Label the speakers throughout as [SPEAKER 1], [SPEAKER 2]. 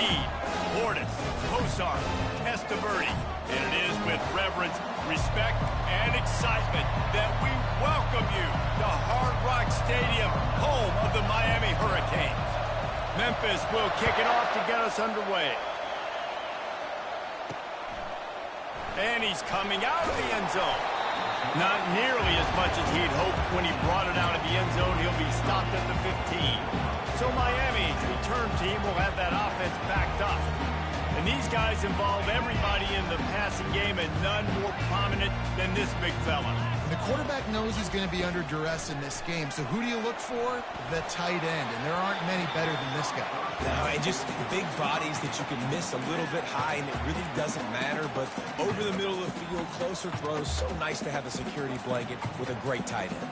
[SPEAKER 1] Reed, Portis, Kosar, Testaverde. And it is with reverence, respect, and excitement that we welcome you to Hard Rock Stadium, home of the Miami Hurricanes. Memphis will kick it off to get us underway. And he's coming out of the end zone. Not nearly as much as he'd hoped when he brought it out of the end zone. He'll be stopped at the 15. So Miami's return team will have that offense backed up. And these guys involve everybody in the passing game, and none more prominent than this big fella.
[SPEAKER 2] The quarterback knows he's going to be under duress in this game. So who do you look for? The tight end. And there aren't many better than this guy.
[SPEAKER 3] No, and just big bodies that you can miss a little bit high, and it really doesn't matter. But over the middle of the field, closer throws, so nice to have a security blanket with a great tight end.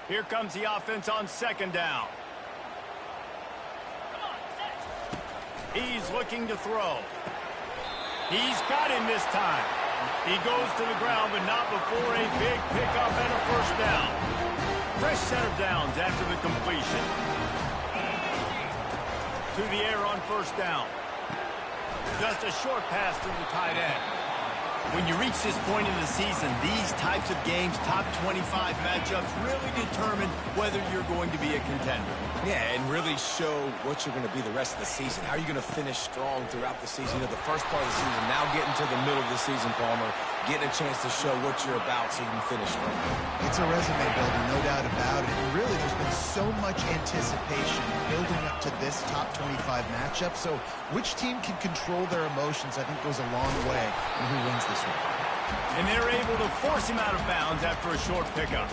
[SPEAKER 1] Here comes the offense on second down. He's looking to throw. He's got him this time. He goes to the ground, but not before a big pickup and a first down. Fresh set of downs after the completion. To the air on first down. Just a short pass to the tight end. When you reach this point in the season, these types of games, top 25 matchups, really determine whether you're going to be a contender.
[SPEAKER 3] Yeah, and really show what you're going to be the rest of the season. How are you going to finish strong throughout the season? You know, the first part of the season, now getting to the middle of the season, Palmer, getting a chance to show what you're about so you can finish strong.
[SPEAKER 2] It's a resume builder, no doubt about it. And really, there's been so much anticipation building up to this top 25 matchup. So which team can control their emotions, I think, goes a long way in who wins this one.
[SPEAKER 1] And they're able to force him out of bounds after a short pickup.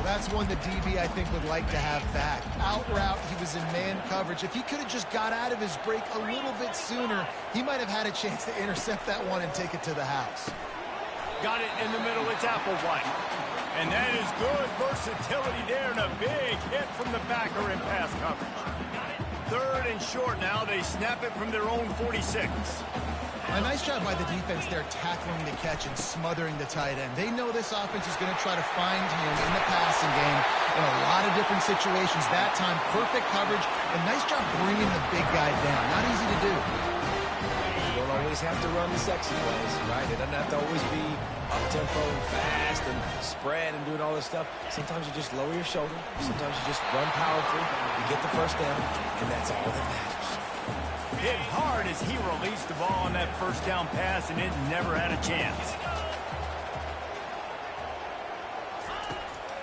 [SPEAKER 2] That's one the DB, I think, would like to have back. Out route, he was in man coverage. If he could have just got out of his break a little bit sooner, he might have had a chance to intercept that one and take it to the house.
[SPEAKER 1] Got it in the middle, it's Applewhite. And that is good versatility there, and a big hit from the backer in pass coverage. Third and short now, they snap it from their own 46.
[SPEAKER 2] A nice job by the defense there tackling the catch and smothering the tight end. They know this offense is going to try to find him in the passing game in a lot of different situations. That time, perfect coverage, and nice job bringing the big guy down. Not easy to do.
[SPEAKER 3] You don't always have to run the sexy plays, right? It doesn't have to always be up-tempo and fast and spread and doing all this stuff. Sometimes you just lower your shoulder. Sometimes you just run powerfully. You get the first down, and that's all that matters.
[SPEAKER 1] Hit hard as he released the ball on that first down pass, and it never had a chance.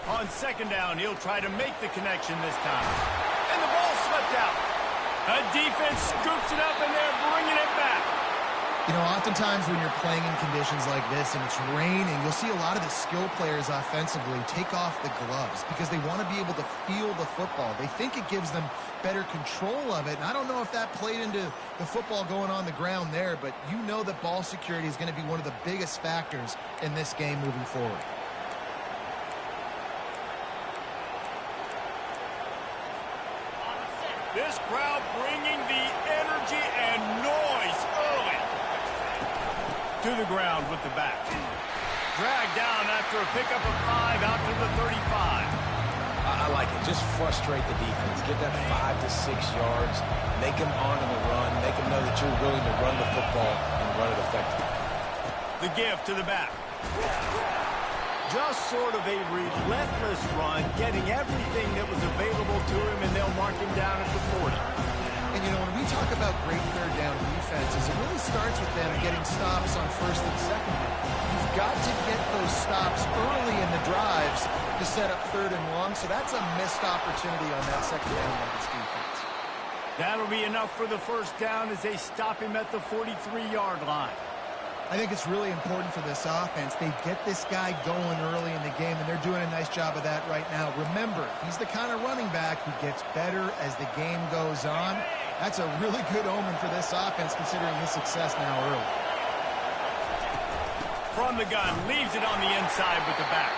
[SPEAKER 1] On second down, he'll try to make the connection this time. And the ball slipped out. A defense scoops it up, and they're bringing it back.
[SPEAKER 2] You know, oftentimes when you're playing in conditions like this and it's raining, you'll see a lot of the skill players offensively take off the gloves because they want to be able to feel the football. They think it gives them better control of it. And I don't know if that played into the football going on the ground there, but you know that ball security is going to be one of the biggest factors in this game moving forward.
[SPEAKER 1] This crowd bringing the energy and noise early. To the ground with the back. Dragged down after a pickup of 5 out to the 35.
[SPEAKER 3] I like it. Just frustrate the defense. Get that 5 to 6 yards. Make them honor the run. Make them know that you're willing to run the football and run it effectively.
[SPEAKER 1] The give to the back. Just sort of a relentless run, getting everything that was available to him, and they'll mark him down at the 40.
[SPEAKER 2] And, you know, when we talk about great third down defenses, it really starts with them getting stops on first and second down. You've got to get those stops early in the drives to set up third and long, so that's a missed opportunity on that second down by this defense.
[SPEAKER 1] That'll be enough for the first down as they stop him at the 43-yard line.
[SPEAKER 2] I think it's really important for this offense. They get this guy going early in the game, and they're doing a nice job of that right now. Remember, he's the kind of running back who gets better as the game goes on. That's a really good omen for this offense, considering his success now early.
[SPEAKER 1] From the gun, leaves it on the inside with the back.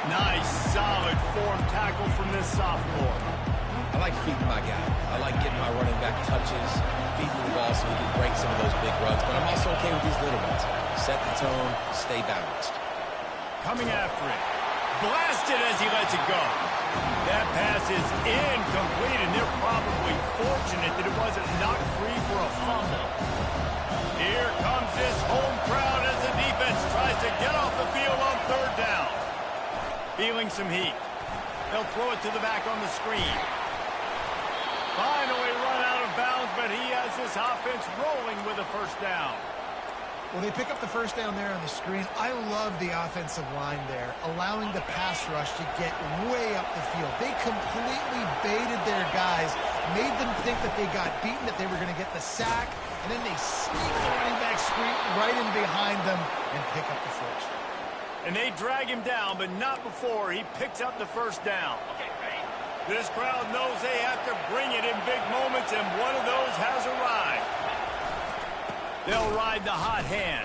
[SPEAKER 1] Nice, solid form tackle from this sophomore.
[SPEAKER 3] I like feeding my guy. I like getting my running back touches, feeding the ball so he can break some of those big runs. But I'm also okay with these little ones. Set the tone, stay balanced.
[SPEAKER 1] Coming after it. Blasted as he lets it go. That pass is incomplete, and they're probably fortunate that it wasn't knocked free for a fumble. Here comes this home crowd as the defense tries to get off the field on third down. Feeling some heat. They'll throw it to the back on the screen. Finally run out of bounds, but he has this offense rolling with a first down.
[SPEAKER 2] Well, they pick up the first down there on the screen. I love the offensive line there, allowing the pass rush to get way up the field. They completely baited their guys, made them think that they got beaten, that they were going to get the sack, and then they sneak the running back screen right in behind them and pick up the first.
[SPEAKER 1] And they drag him down, but not before he picks up the first down. This crowd knows they have to bring it in big moments, and one of those has arrived. They'll ride the hot hand.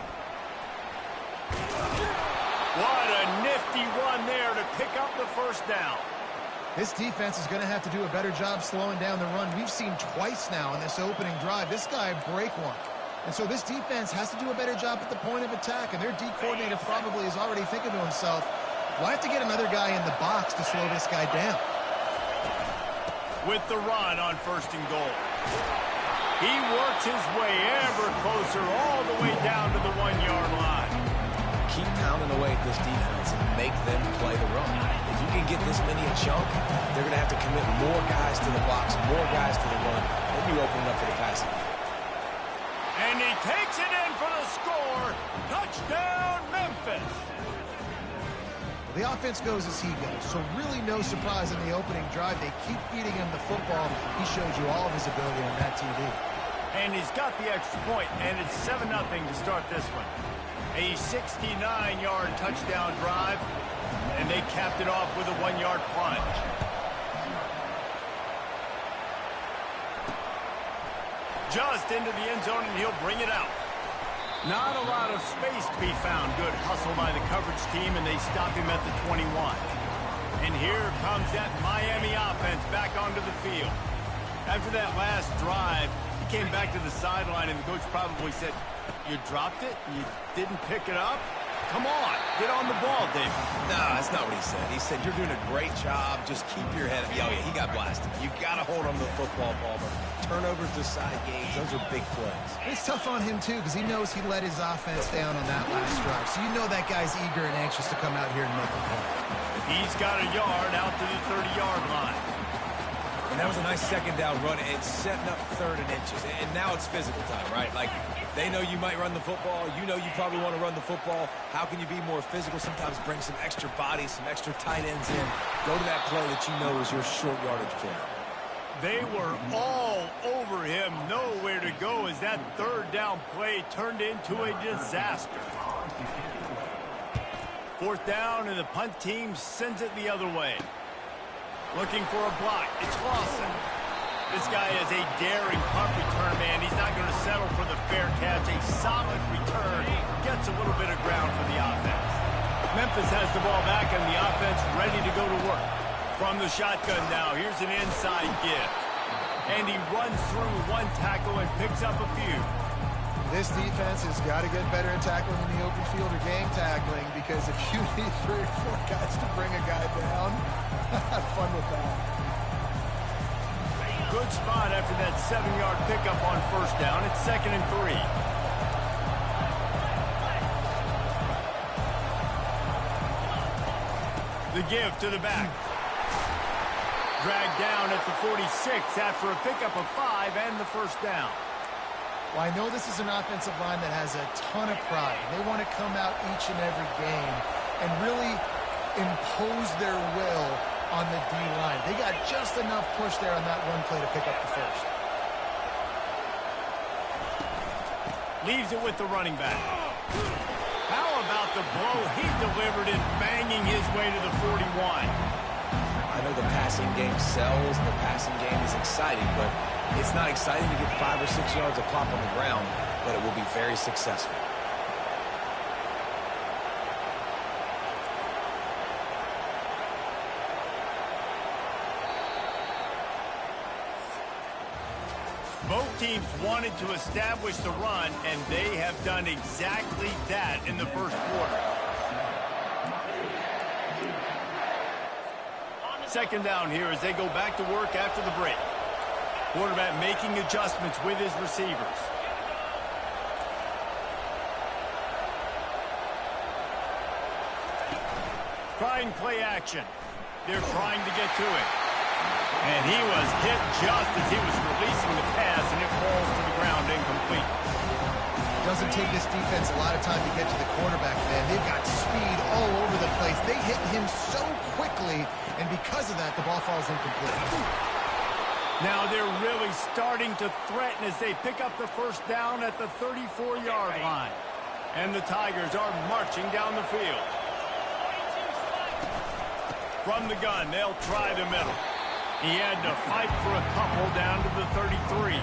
[SPEAKER 1] What a nifty run there to pick up the first down.
[SPEAKER 2] This defense is going to have to do a better job slowing down the run. We've seen twice now in this opening drive. This guy break one. And so this defense has to do a better job at the point of attack, and their D coordinator probably is already thinking to himself, well, I have to get another guy in the box to slow this guy down.
[SPEAKER 1] With the run on first and goal. He works his way ever closer all the way down to the 1-yard line.
[SPEAKER 3] Keep pounding away at this defense and make them play the run. If you can get this many a chunk, they're going to have to commit more guys to the box, more guys to the run. Then you open it up for the passing.
[SPEAKER 1] And he takes it in for the score. Touchdown, Memphis.
[SPEAKER 2] The offense goes as he goes, so really no surprise in the opening drive. They keep feeding him the football. He shows you all of his ability on that TV.
[SPEAKER 1] And he's got the extra point, and it's 7-0 to start this one. A 69-yard touchdown drive, and they capped it off with a 1-yard plunge. Just into the end zone, and he'll bring it out. Not a lot of space to be found. Good hustle by the coverage team, and they stop him at the 21. And here comes that Miami offense back onto the field. After that last drive, he came back to the sideline, and the coach probably said, you dropped it? You didn't pick it up? Come on, get on the ball, David.
[SPEAKER 3] No, that's not what he said. He said, you're doing a great job. Just keep your head up. Oh, yeah, he got blasted. You got to hold on to the football, Palmer. Turnovers to side games. Those are big plays.
[SPEAKER 2] It's tough on him, too, because he knows he let his offense down on that last drive. So you know that guy's eager and anxious to come out here and make a play.
[SPEAKER 1] He's got a yard out to the 30-yard line.
[SPEAKER 3] And that was a nice second down run. It's setting up third and inches. And now it's physical time, right? Like, they know you might run the football. You know you probably want to run the football. How can you be more physical? Sometimes bring some extra bodies, some extra tight ends in. Go to that play that you know is your short yardage play.
[SPEAKER 1] They were all over him. Nowhere to go as that third down play turned into a disaster. Fourth down, and the punt team sends it the other way. Looking for a block. It's Lawson. This guy is a daring punt return man. He's not going to settle for the fair catch. A solid return. Gets a little bit of ground for the offense. Memphis has the ball back, and the offense ready to go to work. From the shotgun now, here's an inside give. And he runs through one tackle and picks up a few.
[SPEAKER 2] This defense has got to get better at tackling in the open field or game tackling, because if you need 3 or 4 guys to bring a guy down, have fun with that.
[SPEAKER 1] Good spot after that 7-yard pickup on first down. It's 2nd and 3. The give to the back. Dragged down at the 46 after a pickup of 5 and the first down.
[SPEAKER 2] Well, I know this is an offensive line that has a ton of pride. They want to come out each and every game and really impose their will on the D-line. They got just enough push there on that one play to pick up the first.
[SPEAKER 1] Leaves it with the running back. How about the blow he delivered in banging his way to the 41?
[SPEAKER 3] I know the passing game sells and the passing game is exciting, but it's not exciting to get 5 or 6 yards of pop on the ground, but it will be very successful.
[SPEAKER 1] Both teams wanted to establish the run, and they have done exactly that in the first quarter. second down here as they go back to work after the break. Quarterback making adjustments with his receivers. Trying play action. They're trying to get to it. And he was hit just as he was releasing the pass, and it falls to the ground incomplete.
[SPEAKER 2] Doesn't take this defense a lot of time to get to the quarterback, man. They've got speed all over the place. They hit him so quickly, and because of that, the ball falls incomplete.
[SPEAKER 1] Now they're really starting to threaten as they pick up the first down at the 34-yard line. And the Tigers are marching down the field. From the gun, they'll try the middle. He had to fight for a couple down to the 33.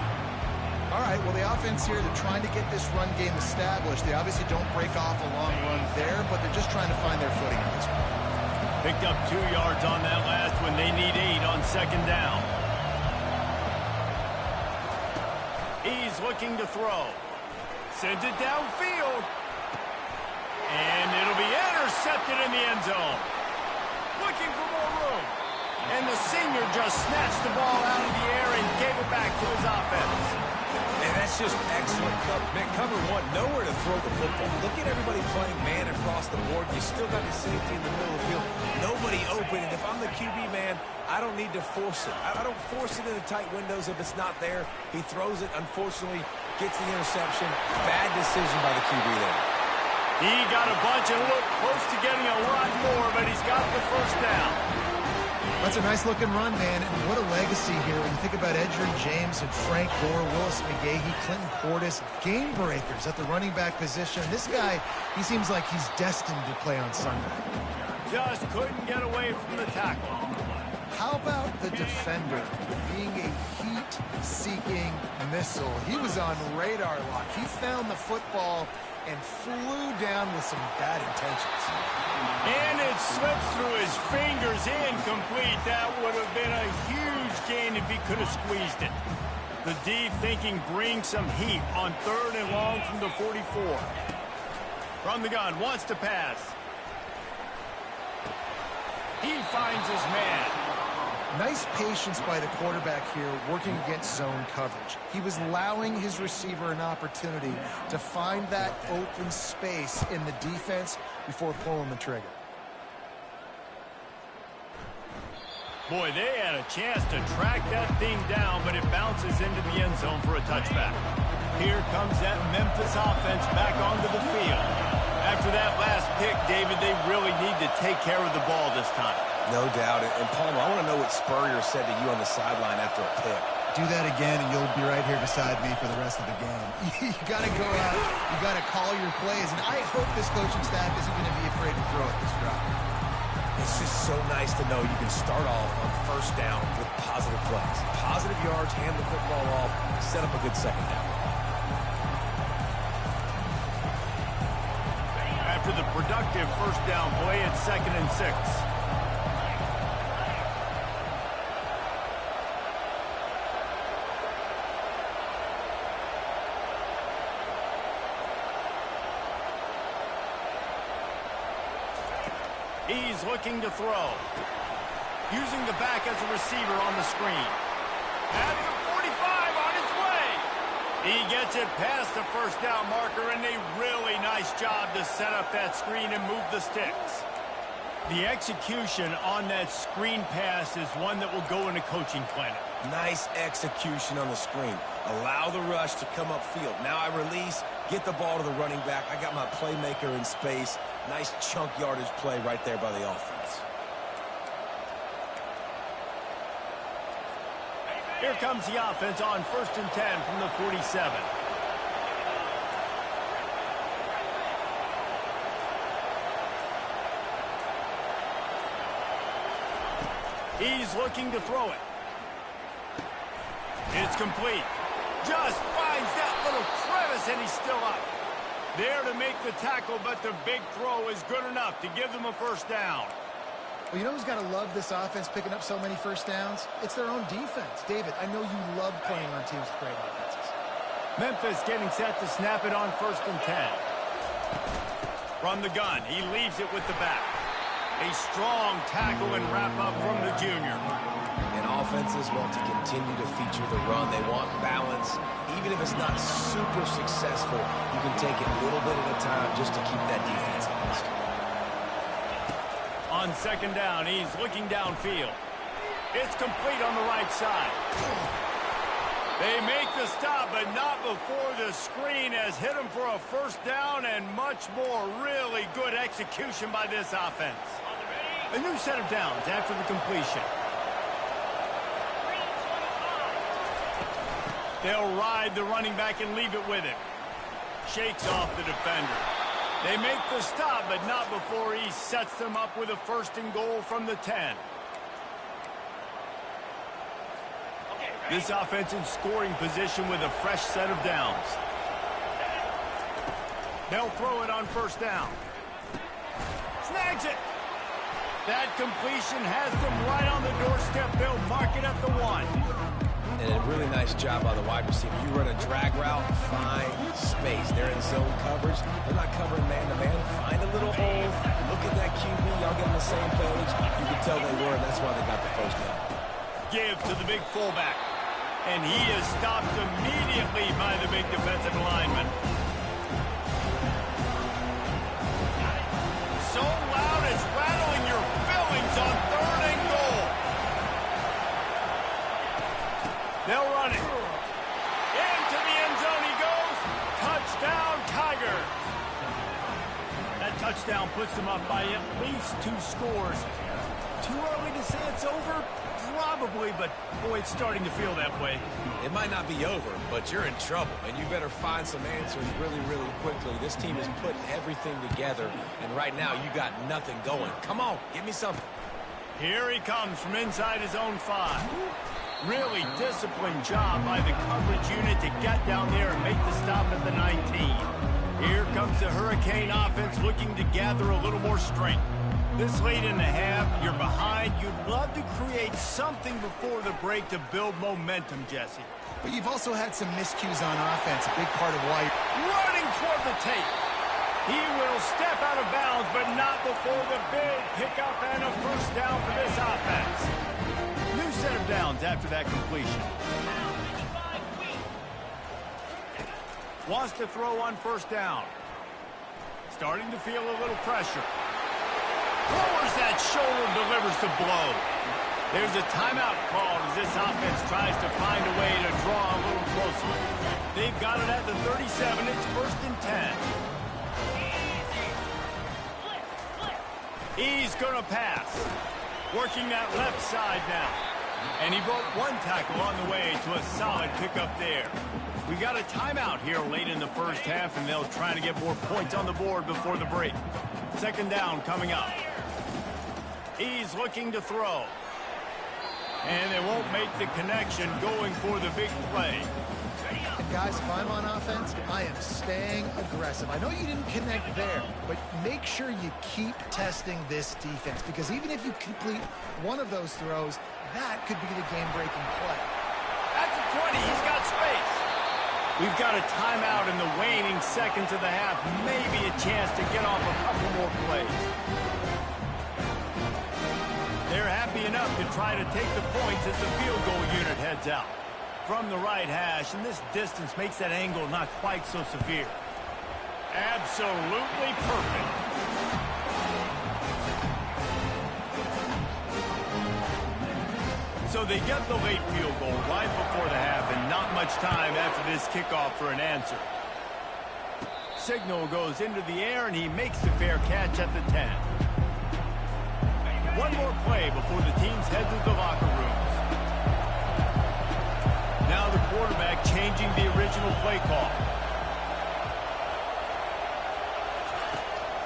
[SPEAKER 2] All right, well, the offense here, they're trying to get this run game established. They obviously don't break off a long run there, but they're just trying to find their footing on this one.
[SPEAKER 1] Picked up 2 yards on that last one. They need 8 on second down. He's looking to throw. Sends it downfield. And it'll be intercepted in the end zone. Looking for more room. And the senior just snatched the ball out of the air and gave it back to his offense.
[SPEAKER 3] And that's just excellent coverage. Man, cover one, nowhere to throw the football. Look at everybody playing man across the board. You still got the safety in the middle of the field. Nobody open. And if I'm the QB, man, I don't need to force it. I don't force it in the tight windows if it's not there. He throws it, unfortunately, gets the interception. Bad decision by the QB there.
[SPEAKER 1] He got a bunch and looked close to getting a lot more, but he's got the first down.
[SPEAKER 2] That's a nice-looking run, man, and what a legacy here. When you think about Edgerrin James and Frank Gore, Willis McGahee, Clinton Portis, game breakers at the running back position. This guy, he seems like he's destined to play on Sunday.
[SPEAKER 1] Just couldn't get away from the tackle.
[SPEAKER 2] How about the defender being a heat-seeking missile? He was on radar lock. He found the football and flew down with some bad intentions.
[SPEAKER 1] And it slips through his fingers, incomplete. That would have been a huge gain if he could have squeezed it. The D thinking bring some heat on 3rd and long from the 44. From the gun, wants to pass. He finds his man.
[SPEAKER 2] Nice patience by the quarterback here working against zone coverage. He was allowing his receiver an opportunity to find that open space in the defense before pulling the trigger.
[SPEAKER 1] Boy, they had a chance to track that thing down, but it bounces into the end zone for a touchback. Here comes that Memphis offense back onto the field. After that last pick, David, they really need to take care of the ball this time.
[SPEAKER 3] No doubt. And Palmer, I want to know what Spurrier said to you on the sideline after a pick.
[SPEAKER 2] Do that again, and you'll be right here beside me for the rest of the game. You got to go out. You got to call your plays, and I hope this coaching staff isn't going to be afraid to throw it this route.
[SPEAKER 3] It's just so nice to know you can start off on first down with positive plays. Positive yards, hand the football off, set up a good second down.
[SPEAKER 1] After the productive first down play, it's 2nd and 6. He's looking to throw. Using the back as a receiver on the screen. At the 45 on his way. He gets it past the first down marker, and a really nice job to set up that screen and move the sticks. The execution on that screen pass is one that will go in a coaching clinic.
[SPEAKER 3] Nice execution on the screen. Allow the rush to come upfield. Now I release, get the ball to the running back. I got my playmaker in space. Nice chunk yardage play right there by the offense.
[SPEAKER 1] Here comes the offense on 1st and 10 from the 47. He's looking to throw it. It's complete. Just finds that little crevice, and he's still up. There to make the tackle, but the big throw is good enough to give them a first down.
[SPEAKER 2] Well, you know who's got to love this offense picking up so many first downs? It's their own defense. David, I know you love playing on teams with great offenses.
[SPEAKER 1] Memphis getting set to snap it on 1st and 10. From the gun, he leaves it with the back. A strong tackle and wrap-up from the junior.
[SPEAKER 3] And offenses want to continue to feature the run. They want balance. Even if it's not super successful, you can take it a little bit at a time just to keep that defense honest.
[SPEAKER 1] On second down, he's looking downfield. It's complete on the right side. They make the stop, but not before the screen has hit him for a first down and much more. Really good execution by this offense. A new set of downs after the completion. They'll ride the running back and leave it with him. Shakes off the defender. They make the stop, but not before he sets them up with a first and goal from the 10. This offense in scoring position with a fresh set of downs. They'll throw it on first down. Snags it. That completion has them right on the doorstep. They'll mark it at the 1.
[SPEAKER 3] And a really nice job by the wide receiver. You run a drag route, find space. They're in zone coverage. They're not covering man-to-man. Find a little hole. Look at that QB. Y'all get on the same page. You can tell they were, and that's why they got the first down.
[SPEAKER 1] Give to the big fullback. And he is stopped immediately by the big defensive lineman. So loud it's rattling your fillings on third and goal. They'll run it. Into the end zone he goes. Touchdown, Tigers. That touchdown puts them up by at least 2 scores. Too early to say it's over? Probably, but boy, it's starting to feel that way.
[SPEAKER 3] It might not be over, but you're in trouble, and you better find some answers really, really quickly. This team has put everything together, and right now you got nothing going. Come on, give me something.
[SPEAKER 1] Here he comes from inside his own 5. Really disciplined job by the coverage unit to get down there and make the stop at the 19. Here comes the Hurricane offense looking to gather a little more strength. This late in the half, you're behind. You'd love to create something before the break to build momentum, Jesse.
[SPEAKER 2] But you've also had some miscues on offense, a big part of why.
[SPEAKER 1] Running toward the tape. He will step out of bounds, but not before the big pickup and a first down for this offense. New set of downs after that completion. Wants to throw on first down. Starting to feel a little pressure. Lowers that shoulder, delivers the blow. There's a timeout called as this offense tries to find a way to draw a little closer. They've got it at the 37. It's first and 10. He's going to pass. Working that left side now. And he broke 1 tackle on the way to a solid pickup there. We got a timeout here late in the first half, and they'll try to get more points on the board before the break. Second down coming up. He's looking to throw. And they won't make the connection going for the big play.
[SPEAKER 2] And guys, if I'm on offense, I am staying aggressive. I know you didn't connect there, but make sure you keep testing this defense, because even if you complete one of those throws, that could be the game-breaking play.
[SPEAKER 1] That's a 20. He's got space. We've got a timeout in the waning seconds of the half. Maybe a chance to get off a couple more plays. They're happy enough to try to take the points as the field goal unit heads out. From the right hash, and this distance makes that angle not quite so severe. Absolutely perfect. So they get the late field goal right before the half, and not much time after this kickoff for an answer. Signal goes into the air, and he makes the fair catch at the 10. One more play before the teams head to the locker rooms. Now the quarterback changing the original play call.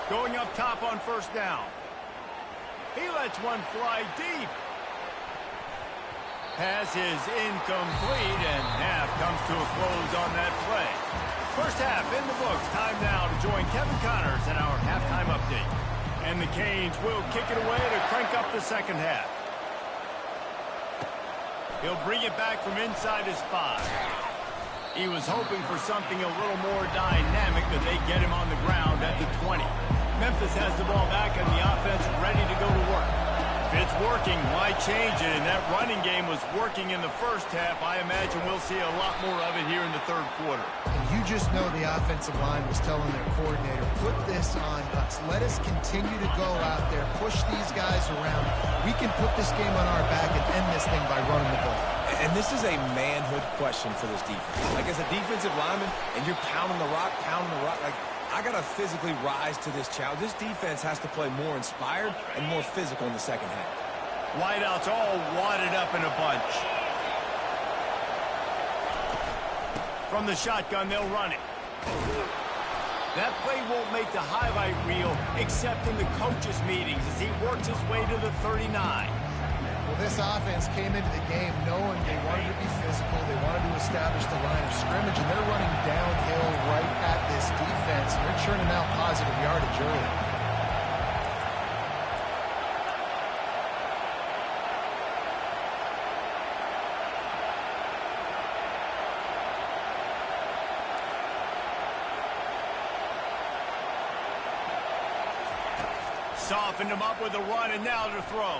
[SPEAKER 1] Going up top on first down. He lets one fly deep. Pass is incomplete, and half comes to a close on that play. First half in the books. Time now to join Kevin Connors in our halftime update. And the Canes will kick it away to crank up the second half. He'll bring it back from inside his 5. He was hoping for something a little more dynamic, but they get him on the ground at the 20. Memphis has the ball back and the offense ready to go to work. If it's working, why change it? And that running game was working in the first half. I imagine we'll see a lot more of it here in the third quarter.
[SPEAKER 2] And you just know the offensive line was telling their coordinator, put this on us. Let us continue to go out there, push these guys around. We can put this game on our back and end this thing by running the ball.
[SPEAKER 3] And this is a manhood question for this defense. Like, as a defensive lineman, and you're pounding the rock, like, I got to physically rise to this challenge. This defense has to play more inspired and more physical in the second half.
[SPEAKER 1] Wideouts all wadded up in a bunch. From the shotgun, they'll run it. That play won't make the highlight reel except in the coaches' meetings as he works his way to the 39.
[SPEAKER 2] Well, this offense came into the game knowing they wanted to be physical, they wanted to establish the line of scrimmage, and they're running downhill right at this defense, and they're churning out positive yardage early.
[SPEAKER 1] Softened him up with a run, and now to throw.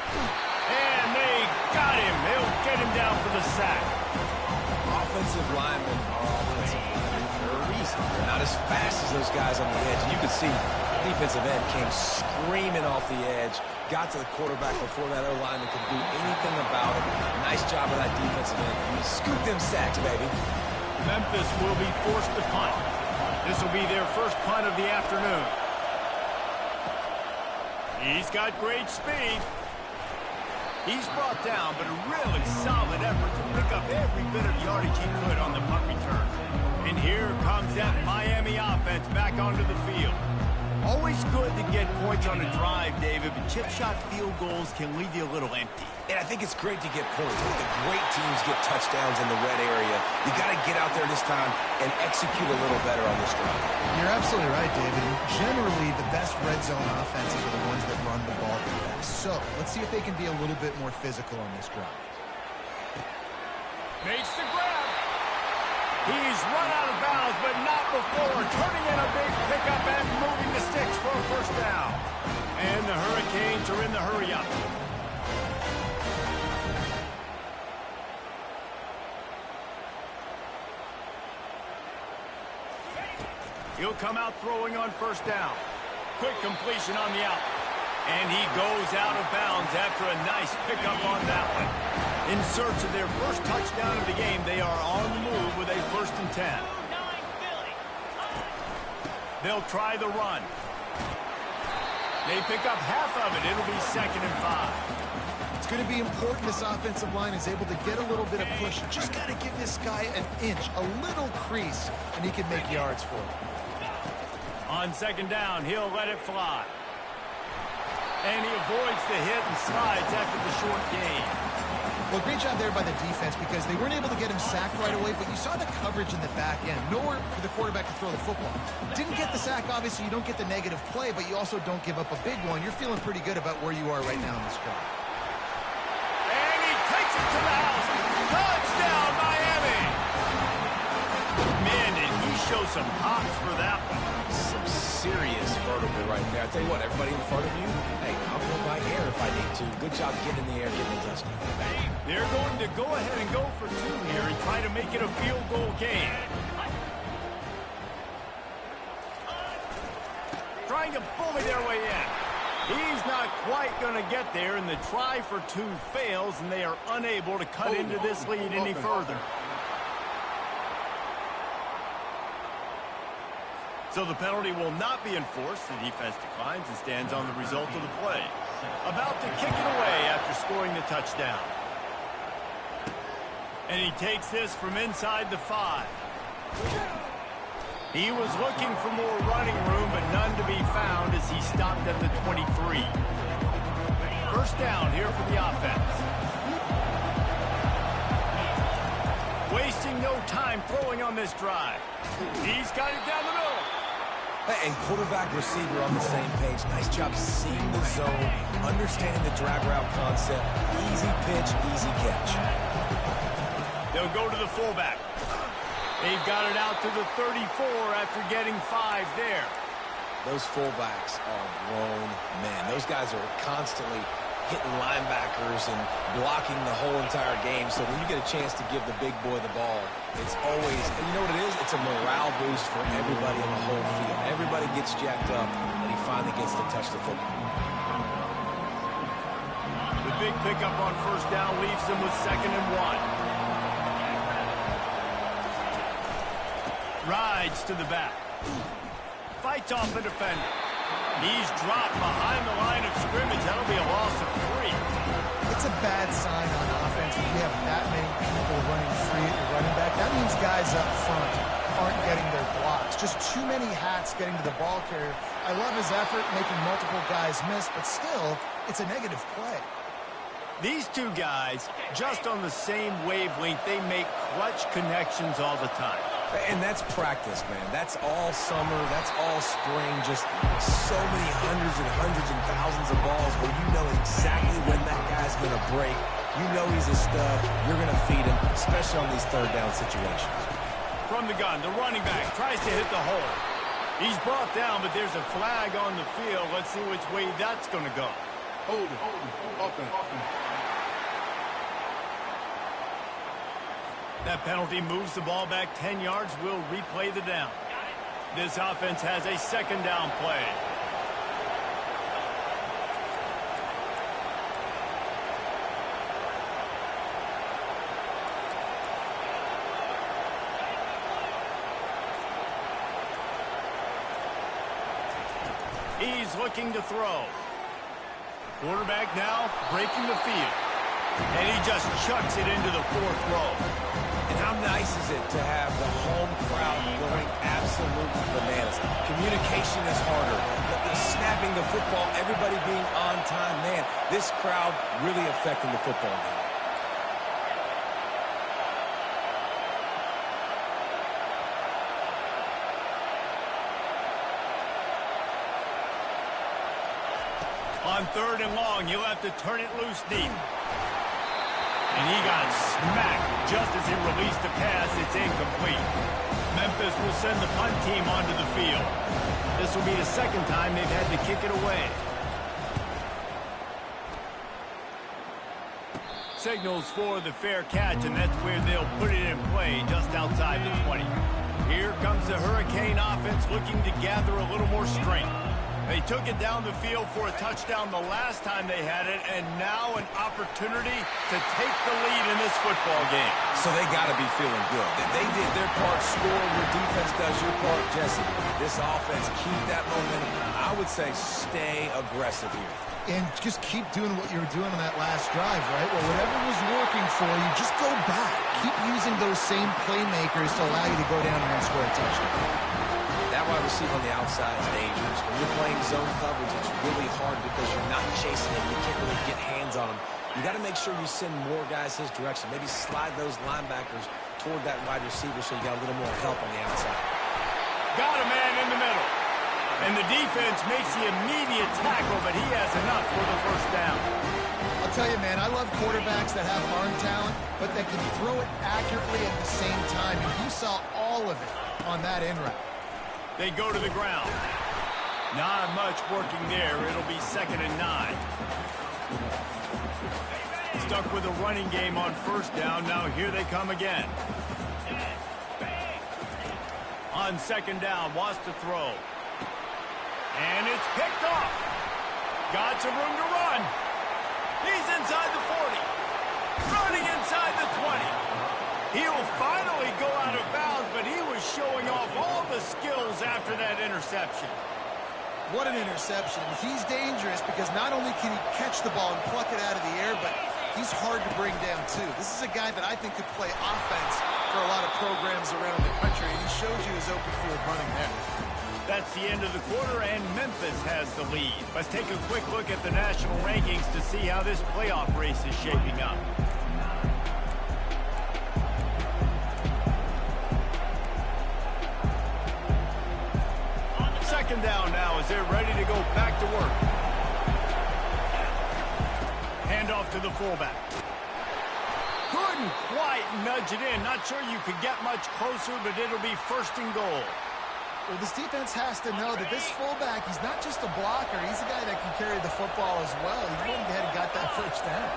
[SPEAKER 1] And they got him. They'll get him down for the sack.
[SPEAKER 3] Offensive linemen are offensive linemen for a reason. They're not as fast as those guys on the edge. And you can see the defensive end came screaming off the edge, got to the quarterback before that other lineman could do anything about it. Nice job of that defensive end. Scoop them sacks, baby.
[SPEAKER 1] Memphis will be forced to punt. This will be their first punt of the afternoon. He's got great speed. He's brought down, but a really solid effort to pick up every bit of yardage he could on the punt return. And here comes that Miami offense back onto the field. Always good to get points on a drive, David, but chip shot field goals can leave you a little empty.
[SPEAKER 3] And I think it's great to get points. The great teams get touchdowns in the red area. You got to get out there this time and execute a little better on this drive.
[SPEAKER 2] You're absolutely right, David. Generally, the best red zone offenses are the ones that run the ball the best. So let's see if they can be a little bit more physical on this drive.
[SPEAKER 1] Makes the grab. He's run out of bounds, but not before turning in a big pickup and moving the sticks for a first down. And the Hurricanes are in the hurry-up. He'll come out throwing on first down. Quick completion on the out. And he goes out of bounds after a nice pickup on that one. In search of their first touchdown of the game, they are on the move with a 1st and 10. They'll try the run. They pick up half of it. It'll be 2nd and 5.
[SPEAKER 2] It's going to be important this offensive line is able to get a little bit of push. Just got to give this guy an inch, a little crease, and he can make yards for it.
[SPEAKER 1] On 2nd down, he'll let it fly. And he avoids the hit and slides after the short gain.
[SPEAKER 2] Well, great job there by the defense because they weren't able to get him sacked right away, but you saw the coverage in the back end. Nowhere for the quarterback to throw the football. Didn't get the sack, obviously you don't get the negative play, but you also don't give up a big one. You're feeling pretty good about where you are right now in this drive.
[SPEAKER 1] And he takes it to the house. Touchdown, Miami! Man, did he show some hops for that one.
[SPEAKER 3] Some serious vertical right there. I tell you what, everybody in front of you, hey, I'll go by air if I need to. Good job getting in the air, getting the touchdown.
[SPEAKER 1] They're going to go ahead and go for 2 here and try to make it a field goal game. Trying to bully their way in. He's not quite going to get there, and the try for 2 fails, and they are unable to cut into this lead any further. So the penalty will not be enforced. The defense declines and stands on the result of the play. About to kick it away after scoring the touchdown. And he takes this from inside the 5. He was looking for more running room, but none to be found as he stopped at the 23. First down here for the offense. Wasting no time throwing on this drive. He's got it down the middle.
[SPEAKER 3] And quarterback receiver on the same page. Nice job seeing the zone, understanding the drag route concept. Easy pitch, easy catch.
[SPEAKER 1] They'll go to the fullback. They've got it out to the 34 after getting 5 there.
[SPEAKER 3] those fullbacks are grown men. Those guys are constantly hitting linebackers and blocking the whole entire game. So when you get a chance to give the big boy the ball, it's always, and you know what it is? It's a morale boost for everybody in the whole field. Everybody gets jacked up, and he finally gets to touch the football.
[SPEAKER 1] The big pickup on first down leaves them with 2nd and 1. Rides to the back. Fights off the defender. He's dropped behind the line of scrimmage. That'll be a loss of 3.
[SPEAKER 2] It's a bad sign on offense when you have that many people running free at your running back. That means guys up front aren't getting their blocks. Just too many hats getting to the ball carrier. I love his effort, making multiple guys miss, but still, it's a negative play.
[SPEAKER 1] These two guys, just on the same wavelength, they make clutch connections all the time.
[SPEAKER 3] And that's practice, man. That's all summer. That's all spring. Just so many hundreds and thousands of balls where you know exactly when that guy's going to break. You know he's a stud. You're going to feed him, especially on these third down situations.
[SPEAKER 1] From the gun, the running back tries to hit the hole. He's brought down, but there's a flag on the field. Let's see which way that's going to go.
[SPEAKER 4] Hold it. Offense.
[SPEAKER 1] That penalty moves the ball back 10 yards. We'll replay the down. This offense has a 2nd down play. He's looking to throw. Quarterback now breaking the field. And he just chucks it into the 4th row.
[SPEAKER 3] And how nice is it to have the home crowd going absolutely bananas? Communication is harder. The snapping the football, everybody being on time. Man, this crowd really affecting the football game.
[SPEAKER 1] On 3rd and long, he'll have to turn it loose deep. And he got smacked just as he released the pass. It's incomplete. Memphis will send the punt team onto the field. This will be the 2nd time they've had to kick it away. Signals for the fair catch, and that's where they'll put it in play, just outside the 20. Here comes the Hurricane offense looking to gather a little more strength. They took it down the field for a touchdown the last time they had it, and now an opportunity to take the lead in this football game.
[SPEAKER 3] So they got to be feeling good. They did their part, score. Your defense does your part, Jesse. This offense, keep that momentum. I would say stay aggressive here.
[SPEAKER 2] And just keep doing what you were doing on that last drive, right? Well, whatever was working for you, just go back. Keep using those same playmakers to allow you to go down there and score a touchdown.
[SPEAKER 3] That wide receiver on the outside is dangerous. When you're playing zone coverage, it's really hard because you're not chasing him. You can't really get hands on him. You got to make sure you send more guys his direction. Maybe slide those linebackers toward that wide receiver so you got a little more help on the outside.
[SPEAKER 1] Got a man in the middle. And the defense makes the immediate tackle, but he has enough for the 1st down.
[SPEAKER 2] I'll tell you, man, I love quarterbacks that have arm talent, but that can throw it accurately at the same time. And you saw all of it on that in route.
[SPEAKER 1] They go to the ground. Not much working there. It'll be 2nd and 9. Stuck with a running game on 1st down. Now here they come again. On 2nd down, wants to throw. And it's picked off. Got some room to run. He's inside the 40. Running inside the 20. He'll finally go out of bounds, but he was showing off all the skills after that interception.
[SPEAKER 2] What an interception. He's dangerous because not only can he catch the ball and pluck it out of the air, but he's hard to bring down, too. This is a guy that I think could play offense for a lot of programs around the country. He showed you his open field running there.
[SPEAKER 1] That's the end of the quarter, and Memphis has the lead. Let's take a quick look at the national rankings to see how this playoff race is shaping up. Second down now as they're ready to go back to work. Handoff to the fullback. Couldn't quite nudge it in. Not sure you could get much closer, but it'll be 1st and goal.
[SPEAKER 2] Well, this defense has to know that this fullback, he's not just a blocker. He's a guy that can carry the football as well. He went ahead and got that first down.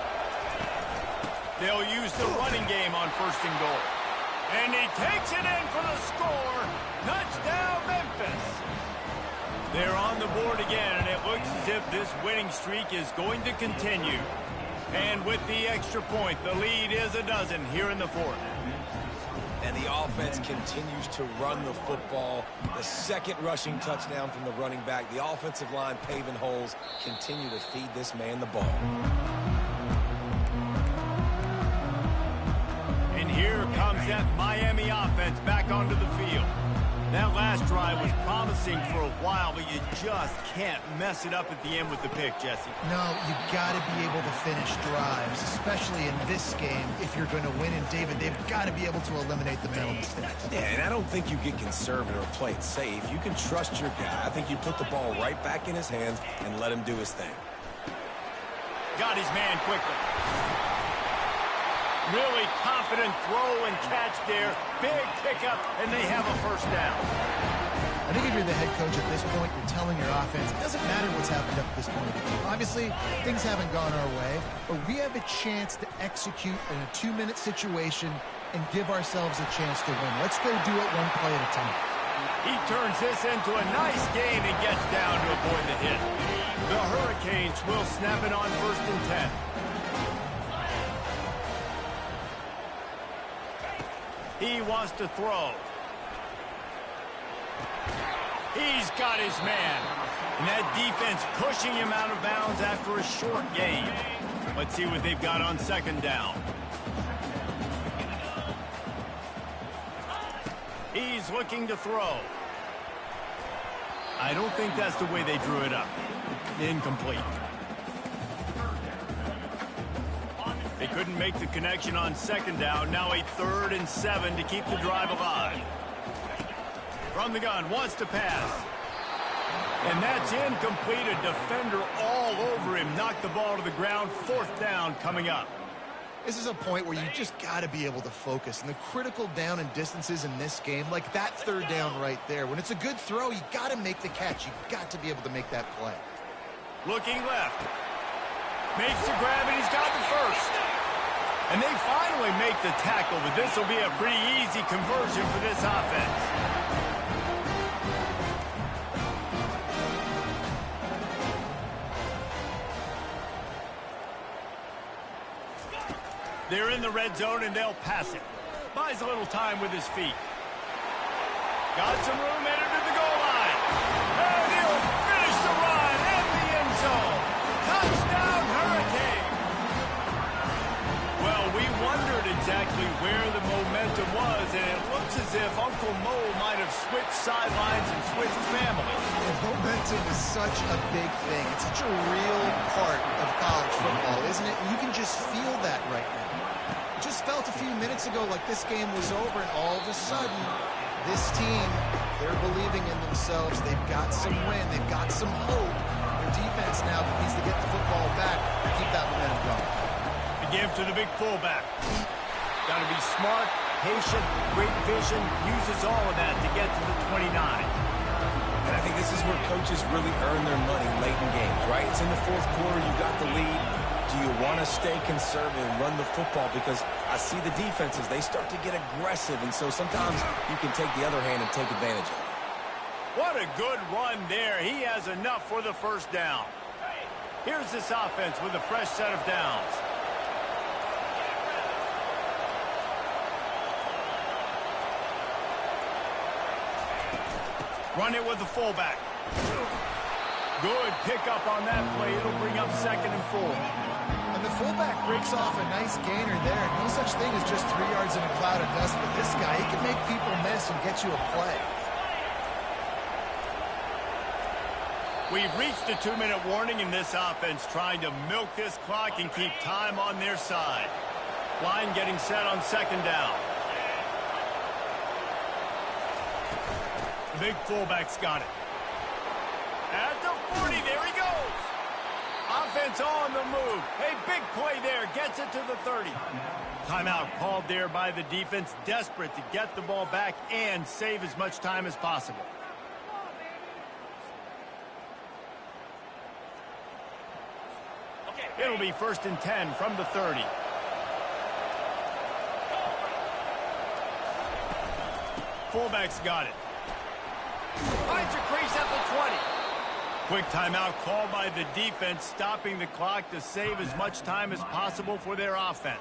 [SPEAKER 1] They'll use the running game on 1st and goal. And he takes it in for the score. Touchdown, Memphis. They're on the board again, and it looks as if this winning streak is going to continue. And with the extra point, the lead is 12 here in the 4th.
[SPEAKER 3] And the offense continues to run the football. The second rushing touchdown from the running back. The offensive line paving holes. Continue to feed this man the ball.
[SPEAKER 1] And here comes that Miami offense back onto the field. That last drive was promising for a while, but you just can't mess it up at the end with the pick, Jesse.
[SPEAKER 2] No, you got to be able to finish drives, especially in this game. If you're going to win, and David, they've got to be able to eliminate the mental mistakes.
[SPEAKER 3] Yeah, and I don't think you get conservative or play it safe. You can trust your guy. I think you put the ball right back in his hands and let him do his thing.
[SPEAKER 1] Got his man quickly. Really confident throw and catch there. Big pickup, and they have a first down.
[SPEAKER 2] I think if you're the head coach at this point, you're telling your offense, it doesn't matter what's happened up to this point. Obviously, things haven't gone our way, but we have a chance to execute in a 2-minute situation and give ourselves a chance to win. Let's go do it one play at a time.
[SPEAKER 1] He turns this into a nice gain and gets down to avoid the hit. The Hurricanes will snap it on 1st and 10. He wants to throw. He's got his man. And that defense pushing him out of bounds after a short gain. Let's see what they've got on 2nd down. He's looking to throw. I don't think that's the way they drew it up. Incomplete. They couldn't make the connection on 2nd down. Now a 3rd and 7 to keep the drive alive. From the gun, wants to pass. And that's incomplete. A defender all over him. Knocked the ball to the ground. 4th down coming up.
[SPEAKER 2] This is a point where you just got to be able to focus. And the critical down and distances in this game, like that 3rd down right there. When it's a good throw, you got to make the catch. You got to be able to make that play.
[SPEAKER 1] Looking left. Makes the grab, and he's got the first. And they finally make the tackle, but this will be a pretty easy conversion for this offense. They're in the red zone, and they'll pass it. Buys a little time with his feet. Got some room, entered to the goal line. And he'll finish the run in the end zone. Touchdown, Hurricane. Well, we wondered exactly where the momentum was, and it looks as if Uncle Mo might have switched sidelines and switched family.
[SPEAKER 2] And momentum is such a big thing. It's such a real part of college football, isn't it? You can just feel that right now. It just felt a few minutes ago like this game was over, and all of a sudden, this team, they're believing in themselves. They've got some wind. They've got some hope. Their defense now needs to get the football back and keep that momentum going.
[SPEAKER 1] To give to the big fullback. Got to be smart, patient, great vision, uses all of that to get to the 29.
[SPEAKER 3] And I think this is where coaches really earn their money late in games, right? It's in the 4th quarter, you got the lead. Do you want to stay conservative and run the football? Because I see the defenses, they start to get aggressive, and so sometimes you can take the other hand and take advantage of it.
[SPEAKER 1] What a good run there. He has enough for the first down. Here's this offense with a fresh set of downs. Run it with the fullback. Good pickup on that play. It'll bring up 2nd and 4.
[SPEAKER 2] And the fullback breaks off a nice gainer there. No such thing as just 3 yards in a cloud of dust with this guy. He can make people miss and get you a play.
[SPEAKER 1] We've reached the 2-minute warning in this offense, trying to milk this clock and keep time on their side. Line getting set on 2nd down. Big fullback's got it. At the 40, there he goes. Offense on the move. Hey, big play there. Gets it to the 30. Timeout called there by the defense. Desperate to get the ball back and save as much time as possible. It'll be 1st and 10 from the 30. Fullback's got it. Finds a crease at the 20. Quick timeout called by the defense, stopping the clock to save as much time as possible for their offense.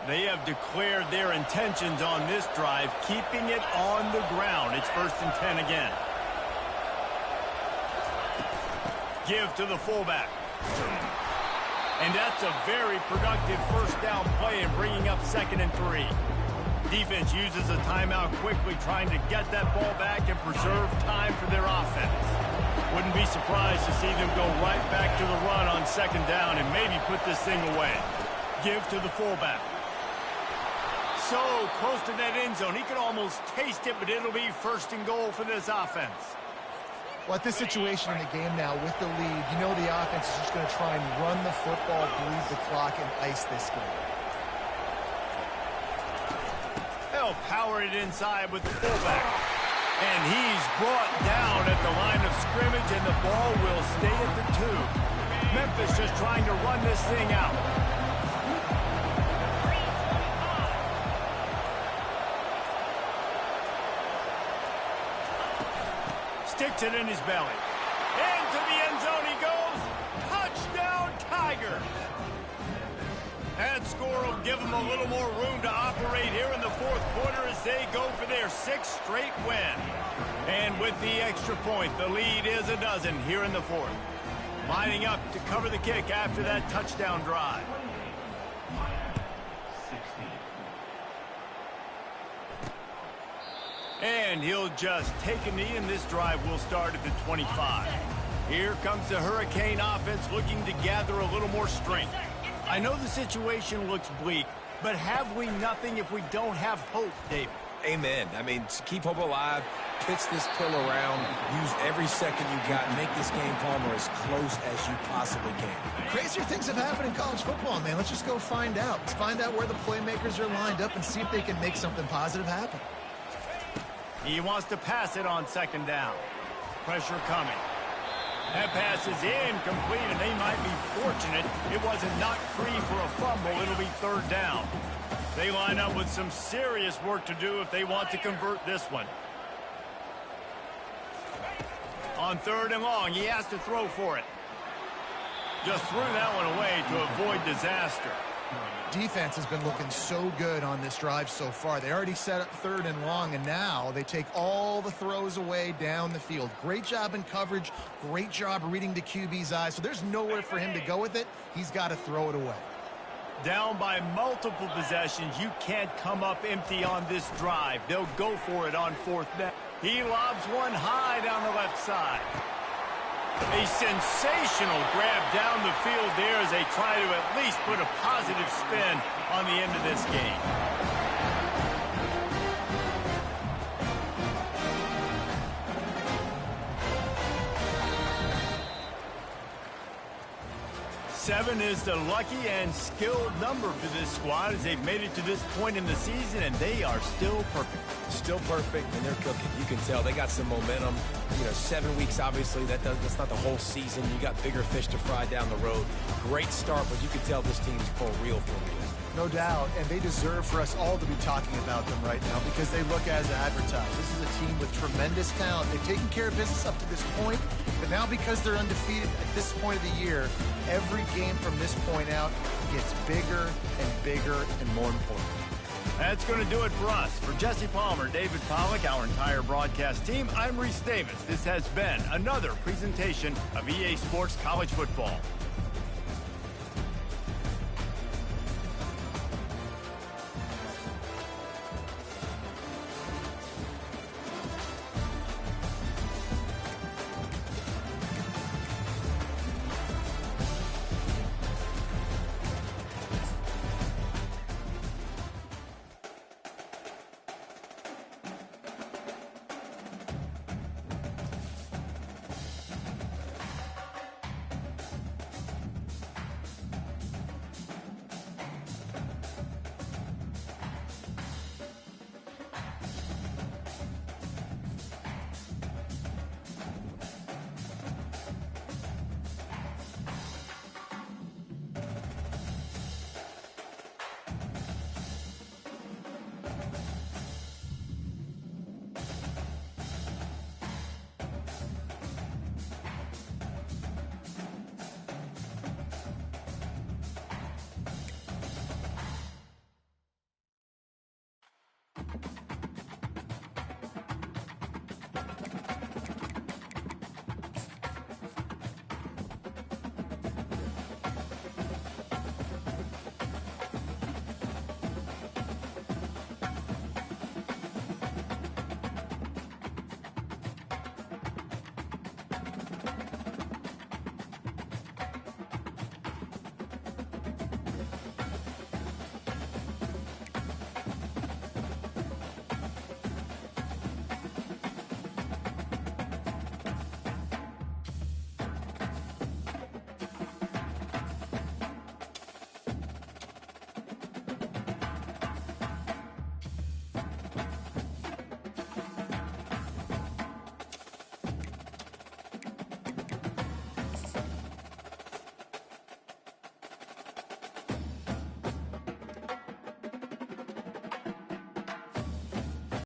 [SPEAKER 1] They have declared their intentions on this drive, keeping it on the ground. It's 1st and 10 again. Give to the fullback. And that's a very productive first down play in bringing up 2nd and 3. Defense uses a timeout quickly, trying to get that ball back and preserve time for their offense. Wouldn't be surprised to see them go right back to the run on 2nd down and maybe put this thing away. Give to the fullback. So close to that end zone. He could almost taste it, but it'll be 1st and goal for this offense.
[SPEAKER 2] Well, at this situation in the game now with the lead, you know the offense is just going to try and run the football, bleed the clock, and ice this game.
[SPEAKER 1] They'll power it inside with the fullback. And he's brought down at the line of scrimmage, and the ball will stay at the 2. Memphis just trying to run this thing out. Sticks it in his belly. Into the end zone he goes. Touchdown, Tigers. That score will give them a little more room to operate here in the 4th quarter as they go for their 6th straight win. And with the extra point, the lead is a dozen here in the 4th. Lining up to cover the kick after that touchdown drive. And he'll just take a knee, and this drive will start at the 25. Here comes the Hurricane offense looking to gather a little more strength. I know the situation looks bleak, but have we nothing if we don't have hope, David?
[SPEAKER 3] Amen. I mean, to keep hope alive, pitch this pill around, use every second you got, and make this game, Palmer, as close as you possibly can.
[SPEAKER 2] Crazier things have happened in college football, man. Let's just go find out. Let's find out where the playmakers are lined up and see if they can make something positive happen.
[SPEAKER 1] He wants to pass it on 2nd down. Pressure coming. That pass is incomplete, and they might be fortunate it wasn't knocked free for a fumble. It'll be 3rd down. They line up with some serious work to do if they want to convert this one. On 3rd and long, he has to throw for it. Just threw that one away to avoid disaster.
[SPEAKER 2] Defense has been looking so good on this drive so far. They already set up 3rd and long, and now they take all the throws away down the field. Great job in coverage. Great job reading the QB's eyes. So there's nowhere for him to go with it. He's got to throw it away.
[SPEAKER 1] Down by multiple possessions. You can't come up empty on this drive. They'll go for it on 4th down. He lobs one high down the left side. A sensational grab down the field there as they try to at least put a positive spin on the end of this game. Seven is the lucky and skilled number for this squad as they've made it to this point in the season, and they are still perfect.
[SPEAKER 3] Still perfect, and they're cooking. You can tell they got some momentum. You know, 7 weeks, obviously, that's not the whole season. You got bigger fish to fry down the road. Great start, but you can tell this team's for real.
[SPEAKER 2] No doubt, and they deserve for us all to be talking about them right now because they look as advertised. This is a team with tremendous talent. They've taken care of business up to this point, but now because they're undefeated at this point of the year, every game from this point out gets bigger and bigger and more important.
[SPEAKER 1] That's going to do it for us. For Jesse Palmer, David Pollack, our entire broadcast team, I'm Reese Davis. This has been another presentation of EA Sports College Football.